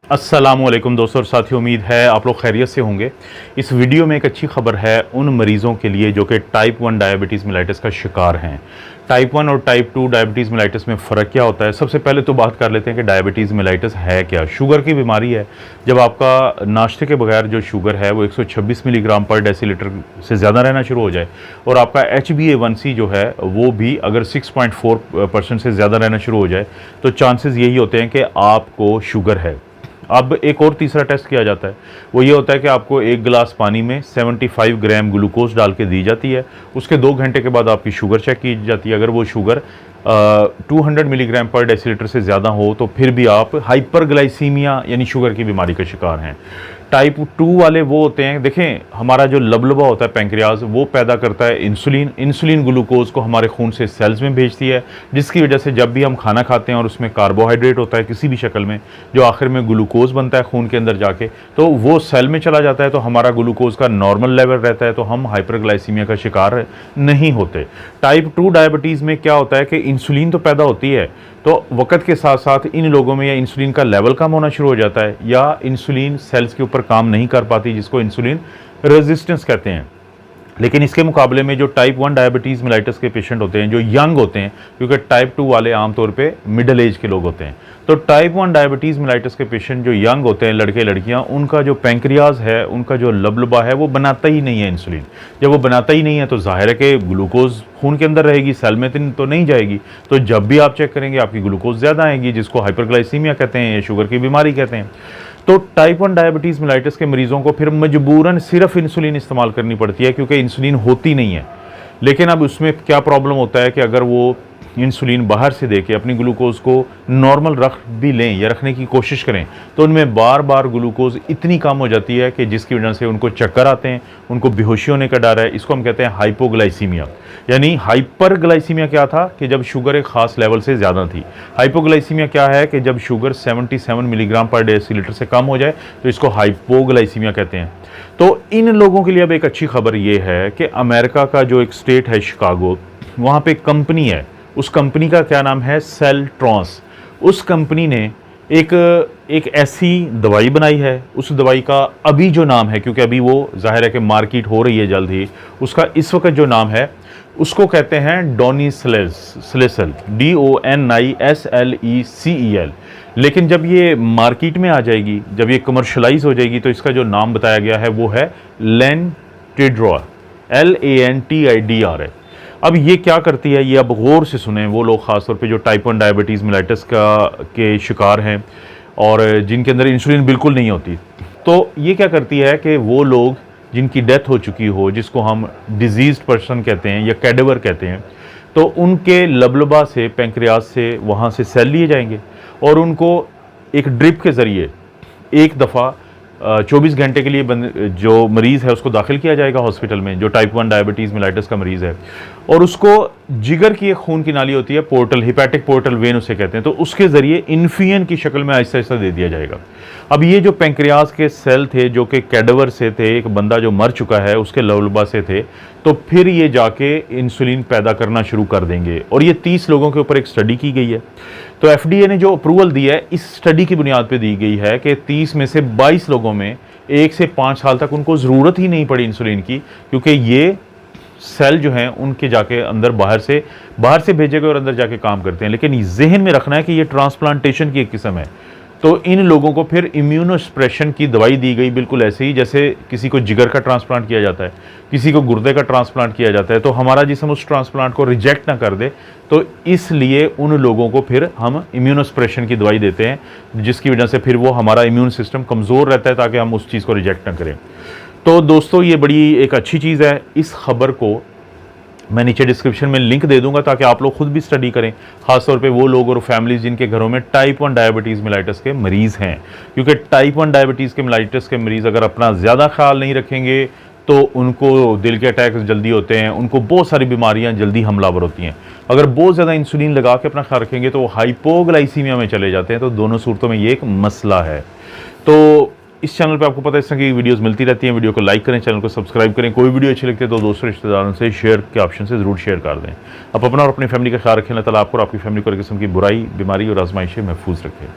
अस्सलामुअलैकुम दोस्तों और साथियों, उम्मीद है आप लोग खैरियत से होंगे। इस वीडियो में एक अच्छी खबर है उन मरीज़ों के लिए जो कि टाइप 1 डायबिटीज़ मेलाइटिस का शिकार हैं। टाइप 1 और टाइप 2 डायबिटीज़ मेलाइटिस में फ़र्क क्या होता है? सबसे पहले तो बात कर लेते हैं कि डायबिटीज़ मेलाइटिस है क्या। शुगर की बीमारी है। जब आपका नाश्ते के बगैर जो शुगर है वो 126 मिलीग्राम पर डेसीलीटर से ज़्यादा रहना शुरू हो जाए और आपका HbA1c जो है वो भी अगर 6.4% से ज़्यादा रहना शुरू हो जाए तो चांसेस यही होते हैं कि आपको शुगर है। अब एक और तीसरा टेस्ट किया जाता है, वो ये होता है कि आपको एक गिलास पानी में 75 ग्राम ग्लूकोज डाल के दी जाती है। उसके 2 घंटे के बाद आपकी शुगर चेक की जाती है। अगर वो शुगर 200 मिलीग्राम पर डेसीलीटर से ज़्यादा हो तो फिर भी आप हाइपरग्लाइसीमिया यानी शुगर की बीमारी का शिकार हैं। टाइप 2 वाले वो होते हैं, देखें हमारा जो लबलबा होता है पैंक्रियाज वो पैदा करता है इंसुलिन ग्लूकोज को हमारे खून से सेल्स में भेजती है, जिसकी वजह से जब भी हम खाना खाते हैं और उसमें कार्बोहाइड्रेट होता है किसी भी शक्ल में, जो आखिर में ग्लूकोज बनता है खून के अंदर जाके, तो वो सेल में चला जाता है तो हमारा ग्लूकोज का नॉर्मल लेवल रहता है, तो हम हाइपरग्लाइसीमिया का शिकार नहीं होते। टाइप 2 डायबिटीज़ में क्या होता है कि इंसुलिन तो पैदा होती है, तो वक्त के साथ साथ इन लोगों में या इंसुलिन का लेवल कम होना शुरू हो जाता है या इंसुलिन सेल्स के ऊपर काम नहीं कर पाती, जिसको इंसुलिन रेजिस्टेंस कहते हैं। लेकिन इसके मुकाबले में जो टाइप 1 डायबिटीज़ मेलाइटिस के पेशेंट होते हैं, जो यंग होते हैं, क्योंकि टाइप 2 वाले आमतौर पे मिडिल एज के लोग होते हैं, तो टाइप 1 डायबिटीज़ मेलाइटिस के पेशेंट जो यंग होते हैं, लड़के लड़कियां, उनका जो पैंक्रियाज है, उनका जो लबलबा है वो बनाता ही नहीं है इंसुलिन। जब वो बनाता ही नहीं है तो जाहिर है कि ग्लूकोज खून के अंदर रहेगी, सेल में तो नहीं जाएगी, तो जब भी आप चेक करेंगे आपकी ग्लूकोज ज़्यादा आएगी, जिसको हाइपरग्लाइसीमिया कहते हैं या शुगर की बीमारी कहते हैं। तो टाइप 1 डायबिटीज़ मेलाइटिस के मरीजों को फिर मजबूरन सिर्फ इंसुलिन इस्तेमाल करनी पड़ती है, क्योंकि इंसुलिन होती नहीं है। लेकिन अब उसमें क्या प्रॉब्लम होता है कि अगर वो इंसुलिन बाहर से देके अपनी ग्लूकोज को नॉर्मल रख भी लें या रखने की कोशिश करें तो उनमें बार बार ग्लूकोज इतनी कम हो जाती है कि जिसकी वजह से उनको चक्कर आते हैं, उनको बेहोशी होने का डर है। इसको हम कहते हैं हाइपोग्लाइसीमिया। यानी हाइपरग्लाइसीमिया क्या था कि जब शुगर एक खास लेवल से ज़्यादा थी। हाइपोग्लाइसीमिया क्या है कि जब शुगर 77 मिलीग्राम पर डेसीलीटर से कम हो जाए तो इसको हाइपोग्लाइसीमिया कहते हैं। तो इन लोगों के लिए अब एक अच्छी खबर ये है कि अमेरिका का जो एक स्टेट है शिकागो, वहाँ पे कंपनी है, उस कंपनी का क्या नाम है, सेल्ट्रॉन्स। उस कंपनी ने एक ऐसी दवाई बनाई है, उस दवाई का अभी जो नाम है, क्योंकि अभी वो जाहिर है कि मार्केट हो रही है जल्द ही, उसका इस वक्त जो नाम है उसको कहते हैं डोनिस्लेसेल, DONISLECEL। लेकिन जब ये मार्केट में आ जाएगी, जब ये कमर्शलाइज हो जाएगी, तो इसका जो नाम बताया गया है वो है लेंटिड्रा, LANTIDR है। अब ये क्या करती है, ये अब गौर से सुने वो लोग ख़ासतौर पे जो टाइप 1 डायबिटीज़ मेलाइटिस के शिकार हैं और जिनके अंदर इंसुलिन बिल्कुल नहीं होती। तो ये क्या करती है कि वो लोग जिनकी डेथ हो चुकी हो, जिसको हम डिजीज़्ड पर्सन कहते हैं या कैडेवर कहते हैं, तो उनके लबलबा से, पैंक्रियाज से, वहाँ से सेल लिए जाएंगे और उनको एक ड्रिप के ज़रिए एक दफ़ा 24 घंटे के लिए जो मरीज़ है उसको दाखिल किया जाएगा हॉस्पिटल में, जो टाइप 1 डायबिटीज़ मेलाइटिस का मरीज़ है, और उसको जिगर की एक खून की नाली होती है, पोर्टल, हिपैटिक पोर्टल वेन उसे कहते हैं, तो उसके ज़रिए इन्फियन की शक्ल में आहिस्ता आहिस्ता दे दिया जाएगा। अब ये जो पैंक्रियाज के सेल थे जो कि कैडेवर से थे, एक बंदा जो मर चुका है उसके लबलबा से थे, तो फिर ये जाके इंसुलिन पैदा करना शुरू कर देंगे। और ये 30 लोगों के ऊपर एक स्टडी की गई है, तो FDA ने जो अप्रूवल दी है इस स्टडी की बुनियाद पे दी गई है कि 30 में से 22 लोगों में 1 से 5 साल तक उनको ज़रूरत ही नहीं पड़ी इंसुलिन की, क्योंकि ये सेल जो हैं उनके जाके अंदर बाहर से भेजे गए और अंदर जाके काम करते हैं। लेकिन जहन में रखना है कि ये ट्रांसप्लांटेशन की एक किस्म है, तो इन लोगों को फिर इम्यूनोसप्रेशन की दवाई दी गई, बिल्कुल ऐसे ही जैसे किसी को जिगर का ट्रांसप्लांट किया जाता है, किसी को गुर्दे का ट्रांसप्लांट किया जाता है, तो हमारा जिस्म उस ट्रांसप्लांट को रिजेक्ट ना कर दे, तो इसलिए उन लोगों को फिर हम इम्यूनोसप्रेशन की दवाई देते हैं, जिसकी वजह से फिर वो हमारा इम्यून सिस्टम कमज़ोर रहता है ताकि हम उस चीज़ को रिजेक्ट ना करें। तो दोस्तों ये बड़ी एक अच्छी चीज़ है। इस खबर को मैं नीचे डिस्क्रिप्शन में लिंक दे दूंगा ताकि आप लोग खुद भी स्टडी करें, खासतौर पे वो लोग और फैमिलीज जिनके घरों में टाइप 1 डायबिटीज़ मेलाइटिस के मरीज़ हैं, क्योंकि टाइप 1 डायबिटीज़ के मेलाइटिस के मरीज़ अगर अपना ज़्यादा ख्याल नहीं रखेंगे तो उनको दिल के अटैक जल्दी होते हैं, उनको बहुत सारी बीमारियां जल्दी हमलावर होती हैं। अगर बहुत ज़्यादा इंसुलिन लगा के अपना ख्याल रखेंगे तो वो हाइपोग्लाइसीमिया में चले जाते हैं। तो दोनों सूरतों में ये एक मसला है। तो इस चैनल पे आपको पता है इस तरह की वीडियोस मिलती रहती हैं। वीडियो को लाइक करें, चैनल को सब्सक्राइब करें। कोई वीडियो अच्छी लगती है तो दोस्तों रिश्तेदारों से शेयर के ऑप्शन से ज़रूर शेयर कर दें। आप अपना और अपनी फैमिली का ख्याल रखें। अल्लाह ताला आपको और आपकी फैमिली को हर किस्म की बुराई, बीमारी और आजमाइश से महफूज रखें।